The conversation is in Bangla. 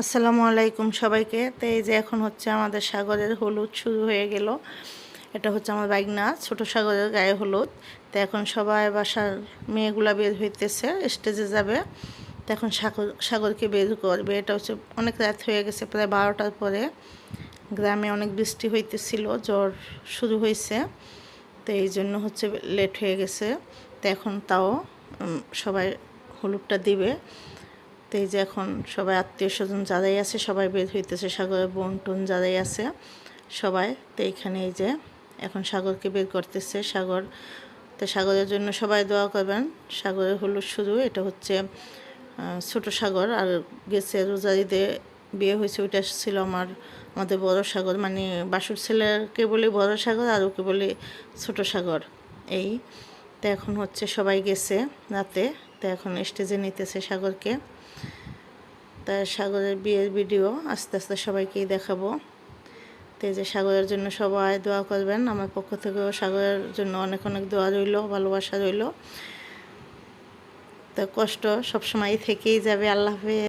আসসালামু আলাইকুম সবাইকে। তো এই যে এখন হচ্ছে আমাদের সাগরের হলুদ শুরু হয়ে গেল। এটা হচ্ছে আমার বাইগনা ছোট সাগরের গায়ে হলুদ। তো এখন সবাই বাসার মেয়েগুলা বের হইতেছে, স্টেজে যাবে। তো এখন সাগরকে বের করবে। এটা হচ্ছে অনেক রাত হয়ে গেছে, প্রায় 12টার পরে। গ্রামে অনেক বৃষ্টি হইতেছিল, ঝড় শুরু হয়েছে। তো এই জন্য হচ্ছে লেট হয়ে গেছে। তো এখন তাও সবাই হলুদটা দিবে। তো এই যে এখন সবাই আত্মীয় স্বজন যারাই আছে সবাই বের হইতেছে, সাগরের বোন টোন যারাই আছে সবাই। তো এইখানে এই যে এখন সাগরকে বের করতেছে। তো সাগরের জন্য সবাই দোয়া করবেন। সাগরের হলুদ শুরু। এটা হচ্ছে ছোট সাগর, আর গেছে রোজারিতে বিয়ে হয়েছে, ওইটা ছিল আমাদের বড় সাগর, মানে বাসুর ছেলেকে বলি বড় সাগর আর ওকে বলি ছোট সাগর। এই তো এখন হচ্ছে সবাই গেছে রাতে। তো এখন স্টেজে নিতেছে সাগরকে। তার সাগরের বিয়ের ভিডিও আস্তে আস্তে সবাইকেই দেখাবো। তো এই যে সাগরের জন্য সবাই দোয়া করবেন, আমার পক্ষ থেকেও সাগরের জন্য অনেক অনেক দোয়া রইল, ভালোবাসা রইল। তো কষ্ট সবসময় থেকেই যাবে। আল্লাহ হাফেজ।